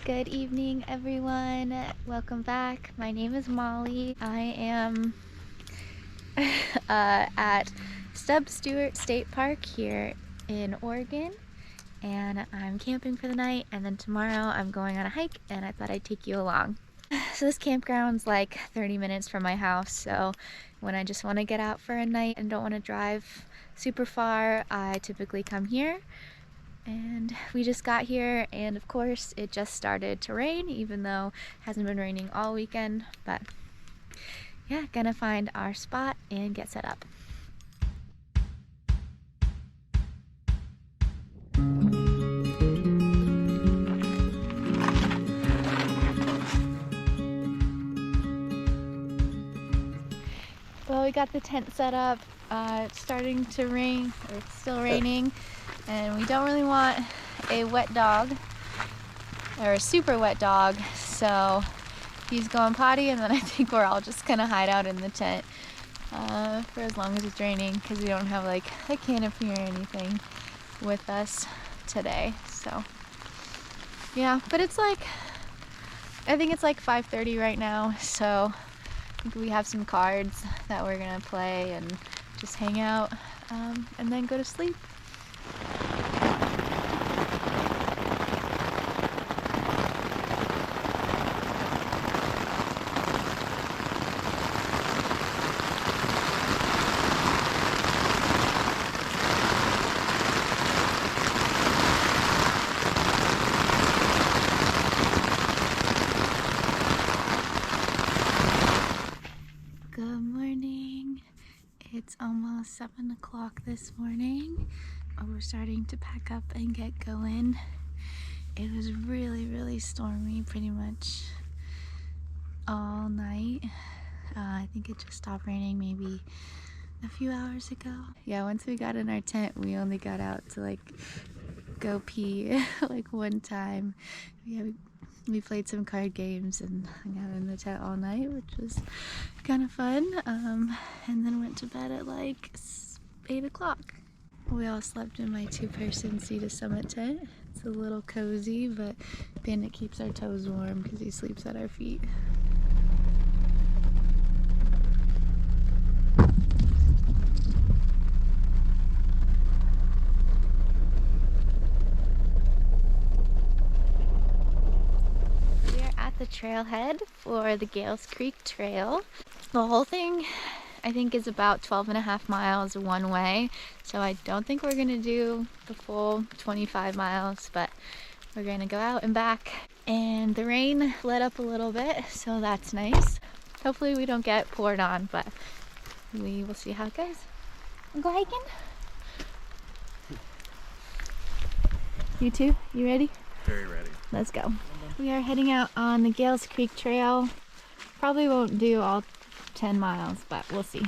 Good evening, everyone. Welcome back. My name is Molly. I am at Stub Stewart State Park here in Oregon, and I'm camping for the night, and then tomorrow I'm going on a hike, and I thought I'd take you along. So this campground's like 30 minutes from my house, so when I just want to get out for a night and don't want to drive super far, I typically come here. And we just got here, and of course it just started to rain, even though it hasn't been raining all weekend. But yeah, gonna find our spot and get set up. Well, we got the tent set up. It's starting to rain, or it's still raining, and we don't really want a wet dog or a super wet dog, so he's going potty, and then I think we're all just gonna hide out in the tent for as long as it's raining, because we don't have like a canopy or anything with us today. So yeah, but it's like, I think it's like 5:30 right now, so I think we have some cards that we're gonna play and just hang out and then go to sleep. Good morning. It's almost 7 o'clock this morning. We're starting to pack up and get going. It was really stormy pretty much all night. I think it just stopped raining maybe a few hours ago. Yeah, once we got in our tent, we only got out to like go pee like one time. Yeah, we played some card games and hung out in the tent all night, which was kind of fun, and then went to bed at like 8 o'clock. We all slept in my two-person Sea to Summit tent. It's a little cozy, but Bandit keeps our toes warm because he sleeps at our feet. We are at the trailhead for the Gales Creek Trail. The whole thing I think is about 12.5 miles one way, so I don't think we're gonna do the full 25 miles, but we're gonna go out and back. And the rain let up a little bit, so that's nice. Hopefully we don't get poured on, but we will see how it goes. Wanna go hiking? You too? You ready? Very ready. Let's go. We are heading out on the Gales Creek Trail. Probably won't do all 10 miles, but we'll see.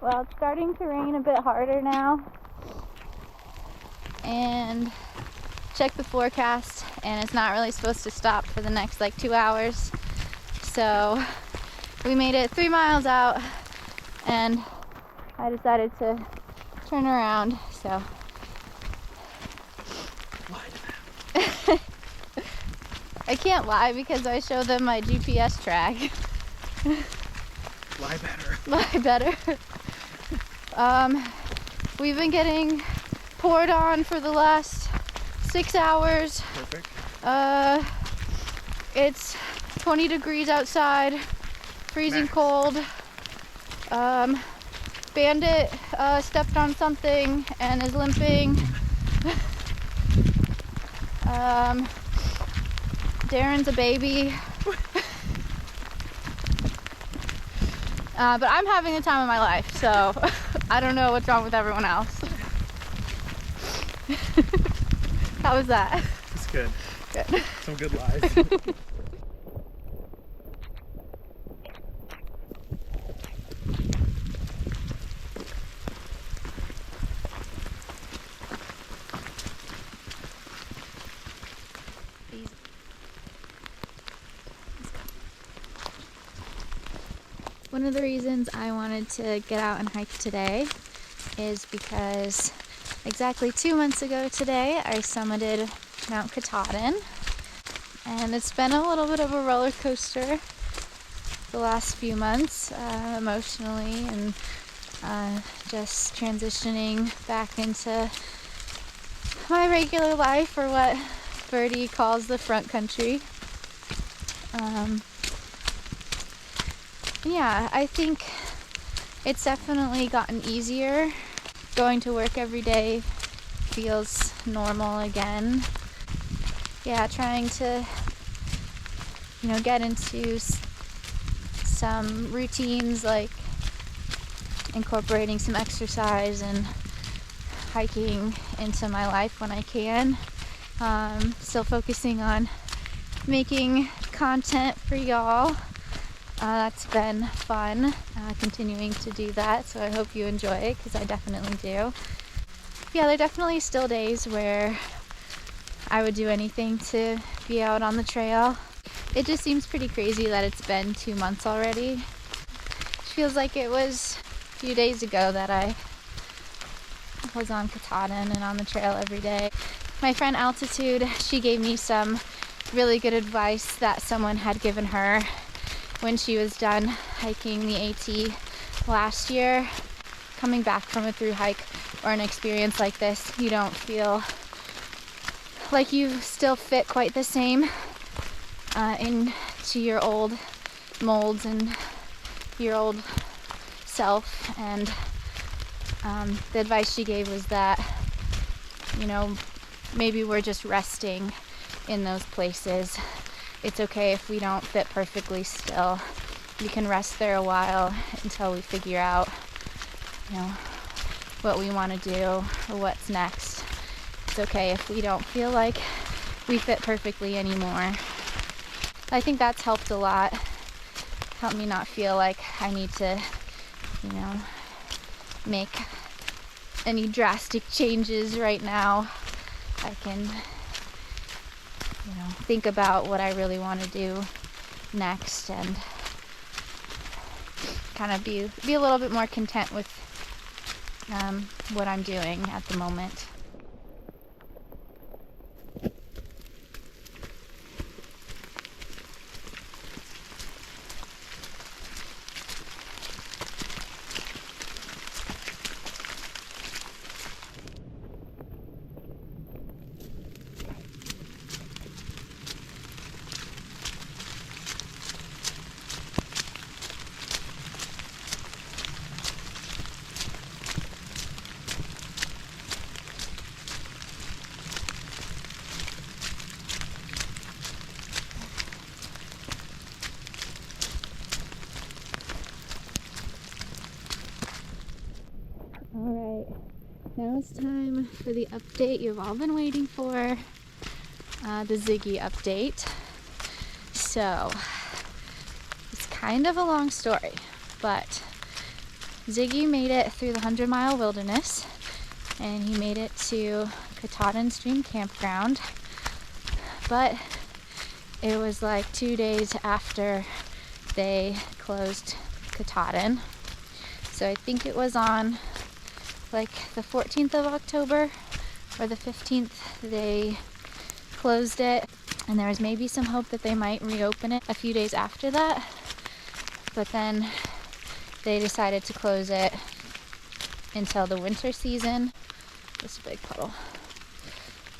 Well, it's starting to rain a bit harder now. And check the forecast, and it's not really supposed to stop for the next like 2 hours. So we made it 3 miles out, and I decided to turn around. So I can't lie because I show them my GPS track. Lie better. Lie better. We've been getting poured on for the last 6 hours. Perfect. It's 20 degrees outside, freezing cold. Bandit stepped on something and is limping. Darren's a baby. But I'm having the time of my life, so I don't know what's wrong with everyone else. How was that? It's good. Good. Some good lies. One of the reasons I wanted to get out and hike today is because exactly 2 months ago today I summited Mount Katahdin, and it's been a little bit of a roller coaster the last few months, emotionally, and just transitioning back into my regular life, or what Birdie calls the front country. Yeah, I think it's definitely gotten easier. Going to work every day feels normal again. Yeah, trying to, get into some routines, like incorporating some exercise and hiking into my life when I can. Still focusing on making content for y'all. That's been fun, continuing to do that, so I hope you enjoy it, because I definitely do. Yeah, there are definitely still days where I would do anything to be out on the trail. It just seems pretty crazy that it's been 2 months already. It feels like it was a few days ago that I was on Katahdin and on the trail every day. My friend Altitude, she gave me some really good advice that someone had given her when she was done hiking the AT last year. Coming back from a through hike or an experience like this, you don't feel like you still fit quite the same into your old molds and your old self. And the advice she gave was that, maybe we're just resting in those places. It's okay if we don't fit perfectly still. We can rest there a while until we figure out, what we want to do or what's next. It's okay if we don't feel like we fit perfectly anymore. I think that's helped a lot. Helped me not feel like I need to, make any drastic changes right now. I can think about what I really want to do next, and kind of be a little bit more content with what I'm doing at the moment. Alright, now it's time for the update you've all been waiting for, the Ziggy update. So, it's kind of a long story, but Ziggy made it through the 100-mile wilderness, and he made it to Katahdin Stream Campground, but it was like 2 days after they closed Katahdin. So I think it was on like the 14th of October or the 15th they closed it, and there was maybe some hope that they might reopen it a few days after that, but then they decided to close it until the winter season. This big puddle.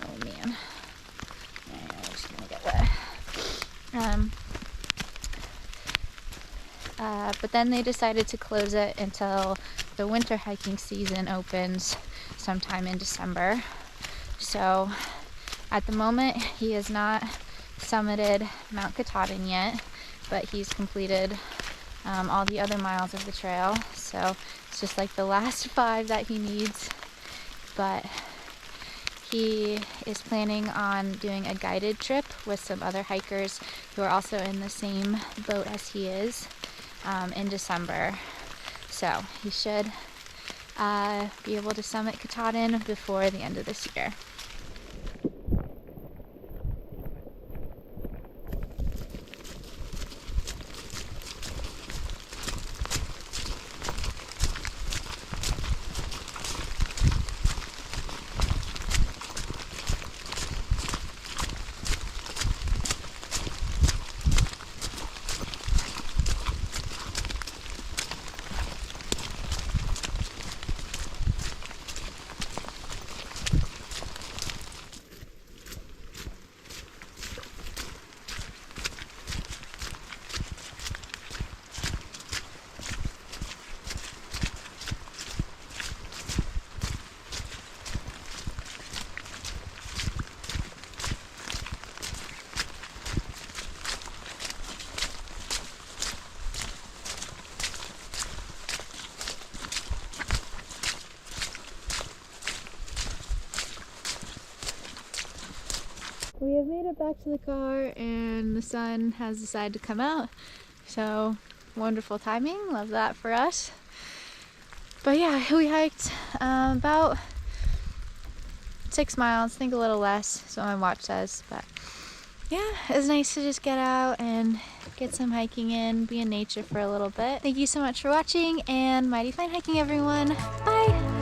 Oh man. I'm just gonna get wet. But then they decided to close it until the winter hiking season opens sometime in December. So at the moment, he has not summited Mount Katahdin yet, but he's completed all the other miles of the trail. So it's just like the last 5 that he needs. But he is planning on doing a guided trip with some other hikers who are also in the same boat as he is in December. So he should be able to summit Katahdin before the end of this year. We have made it back to the car and the sun has decided to come out. So wonderful timing, love that for us. But yeah, we hiked about 6 miles, I think a little less, is what my watch says. But yeah, it was nice to just get out and get some hiking in, be in nature for a little bit. Thank you so much for watching, and mighty fine hiking, everyone. Bye!